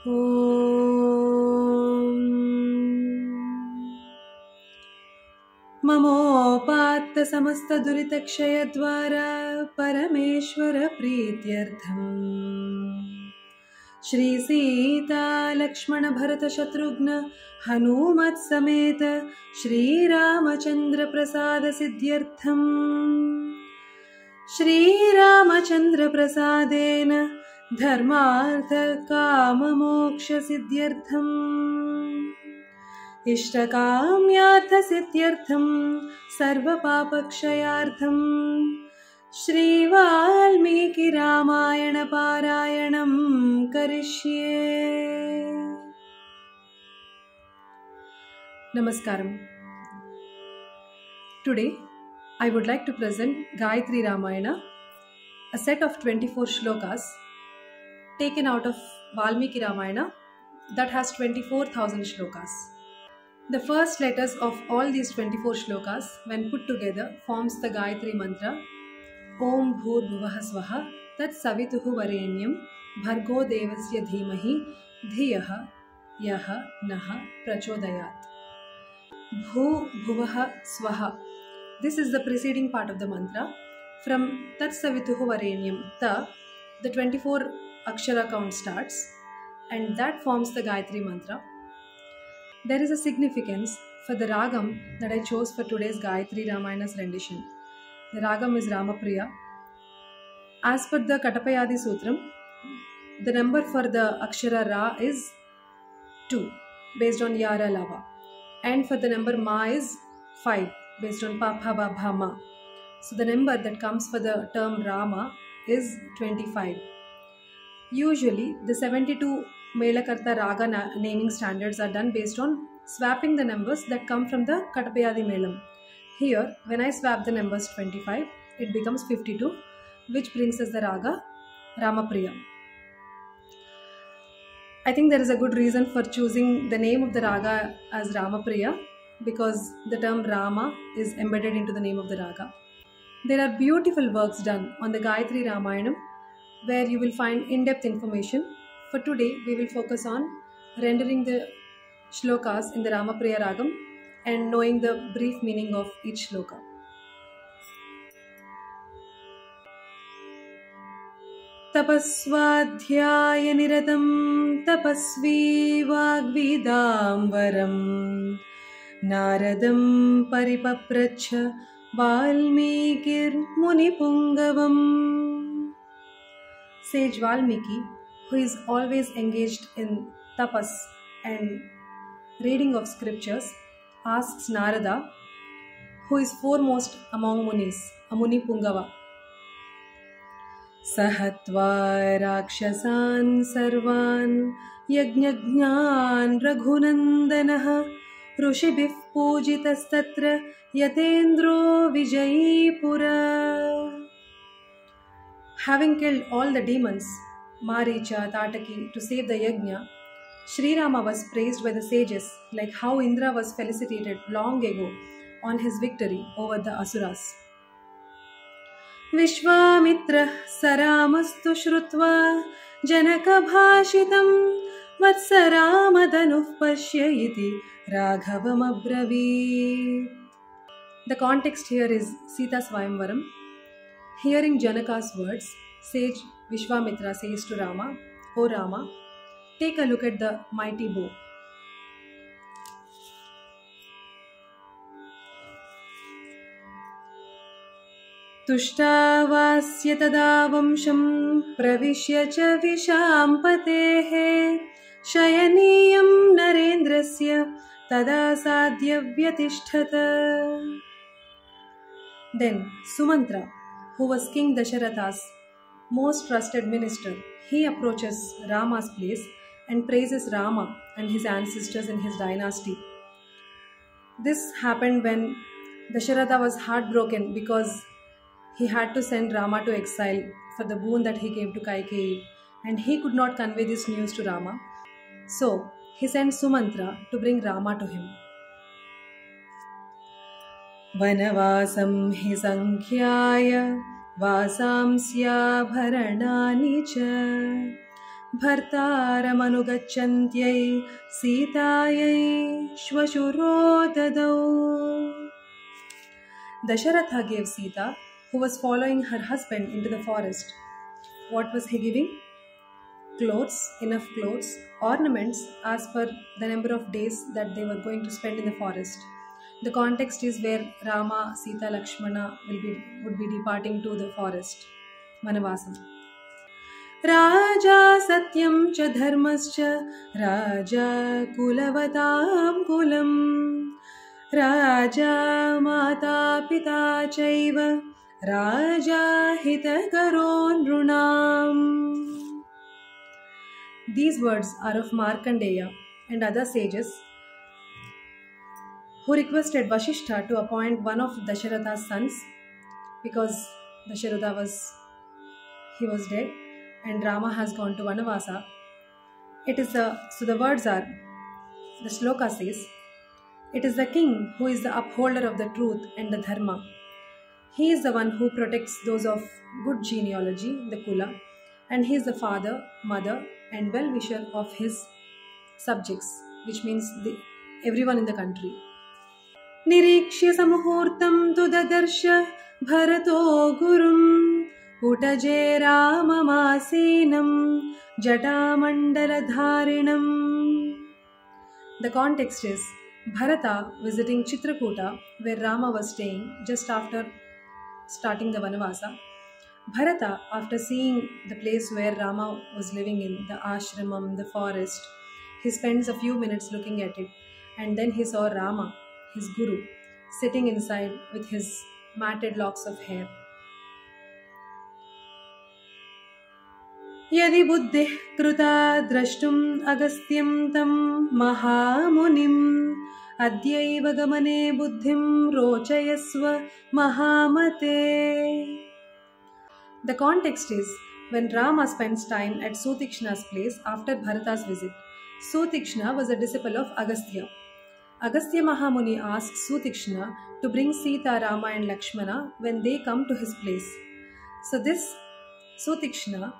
ॐ ममोपात्त समस्त दुरितक्षयद्वारा परमेश्वर प्रीत्यर्थम् श्री सीता लक्ष्मण भरत शत्रुघ्न हनुमत् समेत श्रीरामचंद्र प्रसाद सिद्ध्यर्थम् श्रीरामचंद्र प्रसादेन धर्मार्थ काम मोक्ष सिद्ध्यर्थम् इष्टकाम्यार्थ सिद्ध्यर्थम् सर्वपापक्षयार्थम् श्री वाल्मीकि रामायण पारायणं करिष्ये। Namaskaram. Today I would like to present Gayatri Ramayana, a set of 24 shlokas taken out of Valmiki Ramayana that has 24,000 shlokas. The first letters of all these 24 shlokas, when put together, forms the Gayatri mantra Om Bhur-Bhuvah Swaha Tat Savituhu Varenyam Bhargo Devasya Dhimahi Dhiyaha Yaha Naha Prachodayat. Bhu Bhuvah Swaha. This is the preceding part of the mantra. From Tat Savituhu Varenyam, Ta, the 24 Akshara count starts, and that forms the Gayatri mantra. There is a significance for the ragam that I chose for today's Gayatri Ramayana's rendition. The ragam is Ramapriya. As per the Katapayadi Sutram, the number for the Akshara Ra is 2, based on Yara Lava. And for the number Ma is 5, based on Papa Bha Ma. So the number that comes for the term Rama is 25. Usually, the 72 Melakarta Raga naming standards are done based on swapping the numbers that come from the Katapayadi Melam. Here, when I swap the numbers 25, it becomes 52, which brings us the Raga Ramapriya. I think there is a good reason for choosing the name of the Raga as Ramapriya, because the term Rama is embedded into the name of the Raga. There are beautiful works done on the Gayatri Ramayanam where you will find in-depth information. For today, we will focus on rendering the shlokas in the Ramapriya Ragam and knowing the brief meaning of each shloka. Tapasvadhyaya niratam tapasvi vagvidamvaram Naradam paripapracha Valmikir Munipungavam. Sage Valmiki, who is always engaged in tapas and reading of scriptures, asks Narada, who is foremost among munis, a Muni Pungava. Sahatva rakshasan sarvan yajnajnan raghunandanaha Rushibhih pujitastatra yatendro vijayipura. Having killed all the demons, Maricha, Tataki, to save the yajna, Sri Rama was praised by the sages like how Indra was felicitated long ago on his victory over the Asuras. Vishwamitra saramastu shrutva janaka bhashitam vatsaramadanuf pashyayiti Raghavam Abraveet. The context here is Sita Swayamvaram. Hearing Janaka's words, sage Vishwamitra says to Rama, O Rama, take a look at the mighty bow. Tushtavasya tada vamsham pravishya cha vishampatehe shayaniyam narendrasya tada sadhya vyatishthata. Then Sumantra, who was King Dasharatha's most trusted minister, he approaches Rama's place and praises Rama and his ancestors in his dynasty. This happened when Dasharatha was heartbroken because he had to send Rama to exile for the boon that he gave to Kaikeyi, and he could not convey this news to Rama. So he sent Sumantra to bring Rama to him. Vanavasam hi sankhyaya vasamsya bharanani cha भर्तारमनुगच्छन्त्यै सीतायै श्वशुरो ददौ. Dasharatha gave Sita, who was following her husband into the forest. What was he giving? Clothes, enough clothes, ornaments as per the number of days that they were going to spend in the forest. The context is where Rama, Sita, Lakshmana would be departing to the forest, Vanavasam. Raja Satyam cha Dharmascha Raja Kulavatam Kulam Raja Mata Pita Chaiva Raja Hitakaro Nrunam. These words are of Markandeya and other sages who requested Vasishtha to appoint one of Dasharatha's sons because Dasharatha was dead and Rama has gone to Vanavasa. So the words are, the shloka says, it is the king who is the upholder of the truth and the dharma. He is the one who protects those of good genealogy, the kula, and he is the father, mother, and well-wisher of his subjects, which means everyone in the country. Nirikshya samuhurtam tu dadarsha bharato gurum utaje ramamasinam jatamandala-dharinam. The context is Bharata visiting Chitrakuta, where Rama was staying just after starting the Vanavasa. Bharata, after seeing the place where Rama was living in, the ashramam, the forest, he spends a few minutes looking at it, and then he saw Rama, his guru, sitting inside with his matted locks of hair. Yadi buddhih kruta drashtum agastyam tam mahamunim adyaiva gamane buddhim rochayasva mahamate. The context is when Rama spends time at Sutikshna's place after Bharata's visit. Sutikshna was a disciple of Agastya. Agastya Mahamuni asks Sutikshna to bring Sita, Rama and Lakshmana when they come to his place. So this Sutikshna,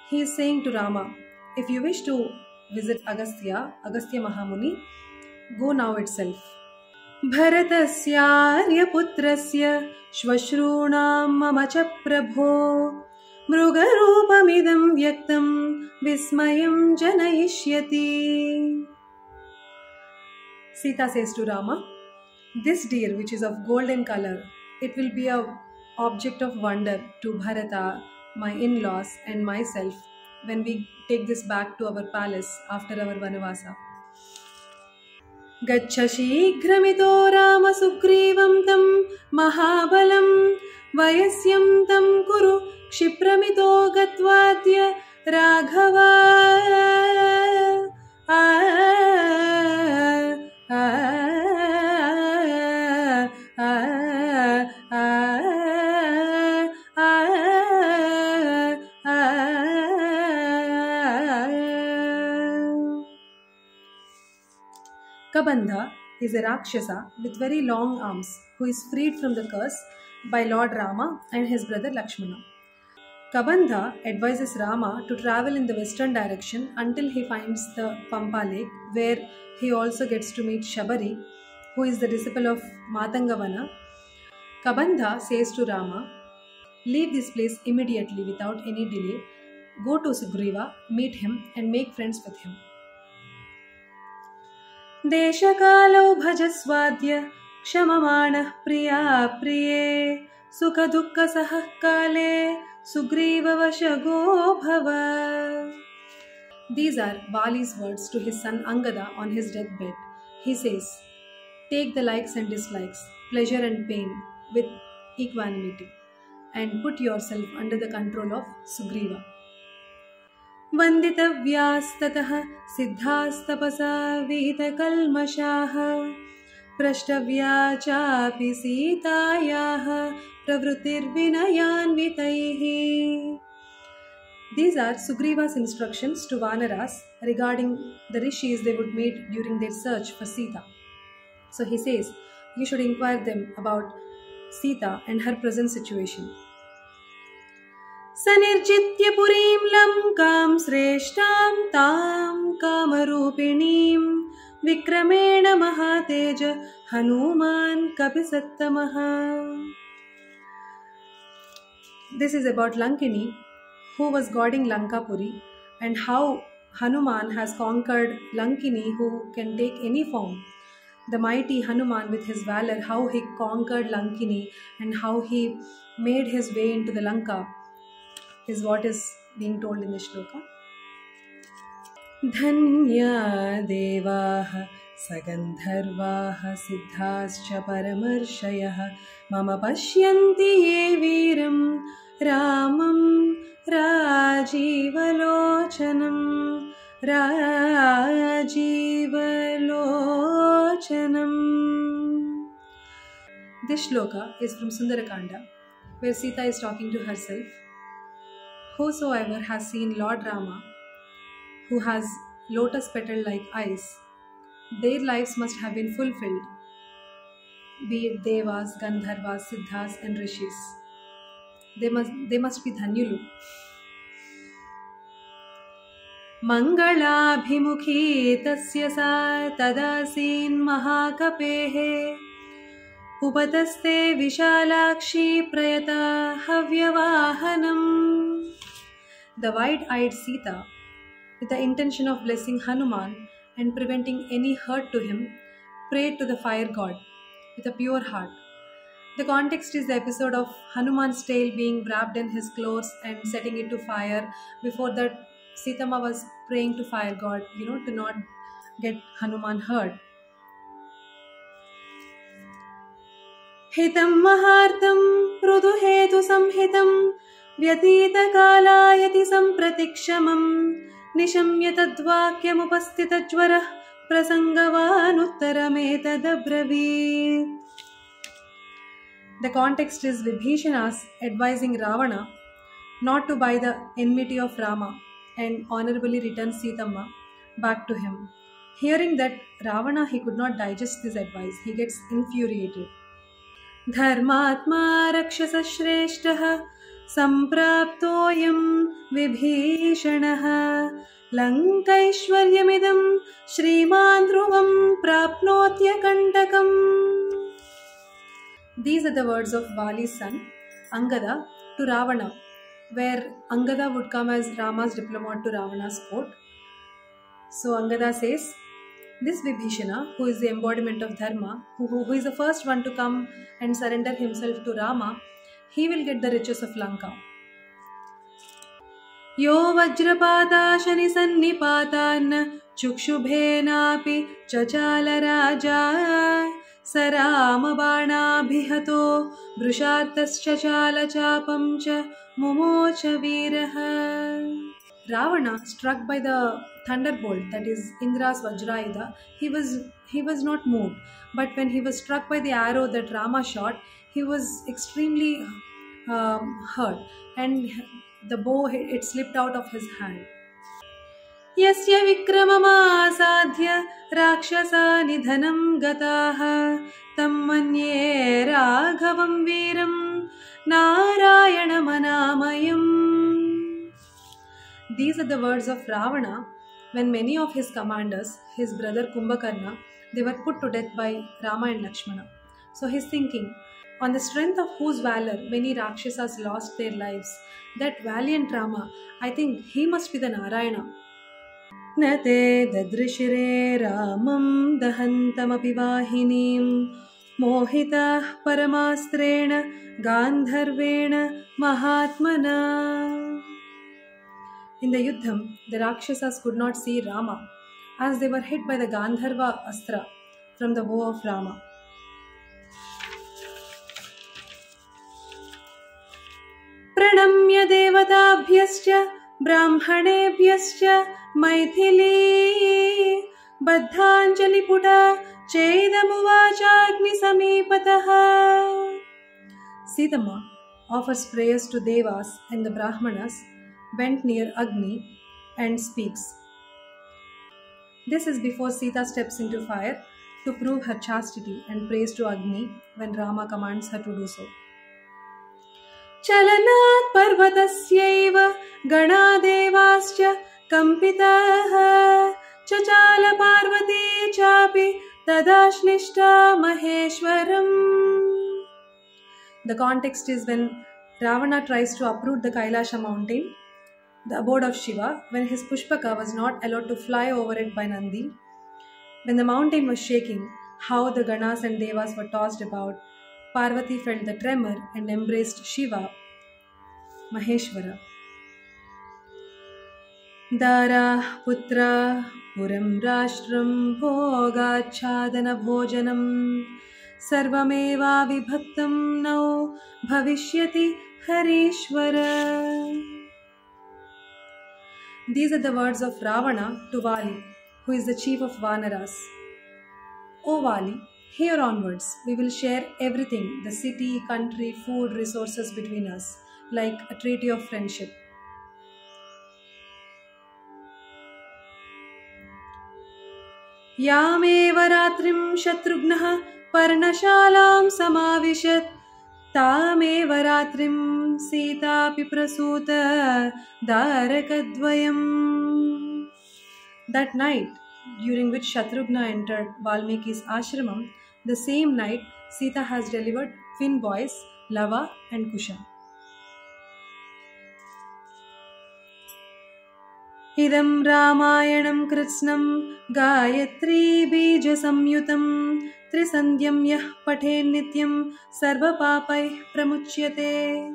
he is saying to Rama, if you wish to visit Agastya Mahamuni, go now itself. Bharatasya putrasya shvashrunam mama cha prabho mrugarupamidam vyaktam vismayam janayishyati. Sita says to Rama, this deer which is of golden color, it will be an object of wonder to Bharata, my in-laws and myself when we take this back to our palace after our Vanavasa. Gaccha shigramito Rama sugrivam tam mahabalam vayasyam tam kuru kshipramito gatvadya raghava. Kabandha is a Rakshasa with very long arms who is freed from the curse by Lord Rama and his brother Lakshmana. Kabandha advises Rama to travel in the western direction until he finds the Pampa lake, where he also gets to meet Shabari, who is the disciple of Matangavana. Kabandha says to Rama, leave this place immediately without any delay, go to Sugriva, meet him and make friends with him. Deshakalau bhajaswadya kshamamana priya priye sukha dukkha sahah kale sugriva vashago bhava. These are Vali's words to his son Angada on his deathbed. He says, take the likes and dislikes, pleasure and pain with equanimity and put yourself under the control of Sugriva. Vanditavyastatah siddhastapasa vitakalmashaha prashtavya chapi sitayaha pravrutirvinayanvitaihi. These are Sugriva's instructions to Vanaras regarding the rishis they would meet during their search for Sita. So he says, you should inquire them about Sita and her present situation. सनिर्जित्य पुरीं लंकां श्रेष्ठां तां कामरूपिणीं विक्रमेण महातेज Hanuman कपिसत्तमः. This is about Lankini, who was guarding Lankapuri, and how Hanuman has conquered Lankini, who can take any form. The mighty Hanuman with his valor, how he conquered Lankini and how he made his way into the Lanka is what is being told in the shloka. Dhanya devaha sagandharvaha siddhascha paramarshayah mama pashyanti ye veeram ramam rajivalocanam rajivalocanam. This shloka is from Sundarakanda, where Sita is talking to herself. Whosoever has seen Lord Rama, who has lotus petal like eyes, their lives must have been fulfilled, be it Devas, Gandharvas, Siddhas and Rishis. They must be Dhanyulu. Mangalabhimukhi tasya sa tadasin mahakapehe upataste vishalakshi prayata havyavahanam. The wide-eyed Sita, with the intention of blessing Hanuman and preventing any hurt to him, prayed to the fire god with a pure heart. The context is the episode of Hanuman's tail being wrapped in his clothes and setting it to fire. Before that, Sitama was praying to fire god, to not get Hanuman hurt. Hitam mahartam pruduhetu samhitam vyatita kalayati sampratikshamam nishamya tadvakyamupasthitajvarah prasangavanuttarametadabravit. The context is Vibhishana's advising Ravana not to buy the enmity of Rama and honorably return Sitama back to him. Hearing that Ravana, he could not digest this advice. He gets infuriated. Dharmatma rakshasa shreshtaha sampraptoyam vibhishanaha lankaishwaryamidam shriman dhruvam prapnotya kantakam. These are the words of Vali's son, Angada, to Ravana, where Angada would come as Rama's diplomat to Ravana's court. So Angada says, this Vibhishana, who is the embodiment of Dharma, who is the first one to come and surrender himself to Rama, he will get the riches of Lanka. Yo vajrapata shani sannipatan chukshubhenapi chachala raja sarama banabhihato brushatascha chapam cha mumocha viraha. Ravana, struck by the thunderbolt, that is Indra's Vajrayudha, he was not moved. But when he was struck by the arrow that Rama shot, he was extremely hurt, and the bow, it slipped out of his hand. Yasya vikramama asadhya rakshasa nidhanam gataha tam manye raghavam veeram narayana manamayam. These are the words of Ravana when many of his commanders, his brother Kumbhakarna, they were put to death by Rama and Lakshmana. So he's thinking, on the strength of whose valor many Rakshasas lost their lives, that valiant Rama, I think he must be the Narayana. Nate dadrishire ramam dahantamapi vahinim mohitah paramastrena gandharvena mahatmana. In the Yuddham, the Rakshasas could not see Rama as they were hit by the Gandharva Astra from the bow of Rama. Pranamya devatabhyascha brahmanebhyascha maithili baddhanjali puta chedamuvacha agni samipataha. Sitama offers prayers to Devas and the Brahmanas, went near Agni and speaks. This is before Sita steps into fire to prove her chastity and prays to Agni when Rama commands her to do so. चलनात् पर्वतस्यैव गणादेवाश्च कंपिताः चचाल Parvati चापि तदाश्लिष्टा महेश्वरम्. The context is when Ravana tries to uproot the Kailasha mountain, the abode of Shiva, when his Pushpaka was not allowed to fly over it by Nandi. When the mountain was shaking, how the Ganas and Devas were tossed about, Parvati felt the tremor and embraced Shiva, Maheshwara. Dara putra puram rashtram bhogachadana bhojanam sarvameva vibhaktam nau bhavishyati harishwara. These are the words of Ravana to Vali, who is the chief of Vanaras. O Vali, here onwards we will share everything, the city, country, food, resources between us, like a treaty of friendship. यामेव रात्रिं शत्रुघ्नः पर्णशालां समाविशत् तामेव रात्रिं सीतापि प्रसूत दारकद्वयम्. That night, during which Shatrughna entered Valmiki's ashramam, the same night Sita has delivered twin boys, Lava and Kusha. Idam Ramayanam Kritsnam Gayatri Bija Samyutam Trisandyam Yah Pathen Nityam Sarva Papai Pramuchyate.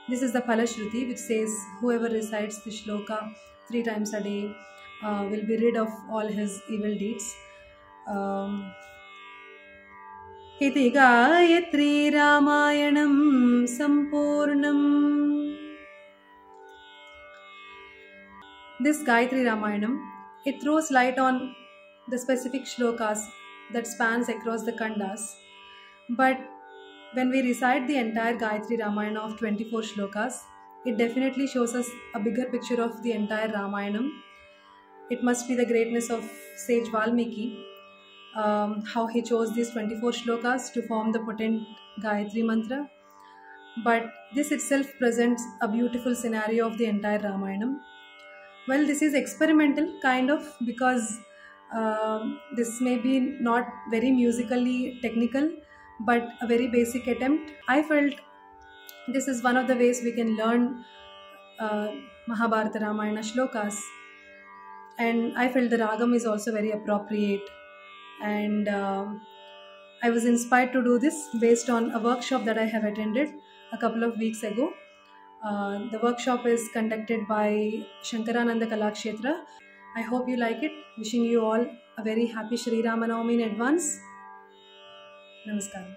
This is the Phalashruti, which says whoever recites the shloka 3 times a day will be rid of all his evil deeds. Iti Gayatri Ramayanam Sampurnam. This Gayatri Ramayanam, it throws light on the specific shlokas that spans across the Kandas. But when we recite the entire Gayatri Ramayana of 24 shlokas, it definitely shows us a bigger picture of the entire Ramayanam. It must be the greatness of sage Valmiki, how he chose these 24 shlokas to form the potent Gayatri mantra. But this itself presents a beautiful scenario of the entire Ramayanam. Well, this is experimental kind of, because this may be not very musically technical, but a very basic attempt. I felt this is one of the ways we can learn Mahabharata Ramayana shlokas, and I felt the ragam is also very appropriate, and I was inspired to do this based on a workshop that I have attended a couple of weeks ago. The workshop is conducted by Shankarananda Kalakshetra. I hope you like it. Wishing you all a very happy Shri Rama Navami in advance. Namaskaram.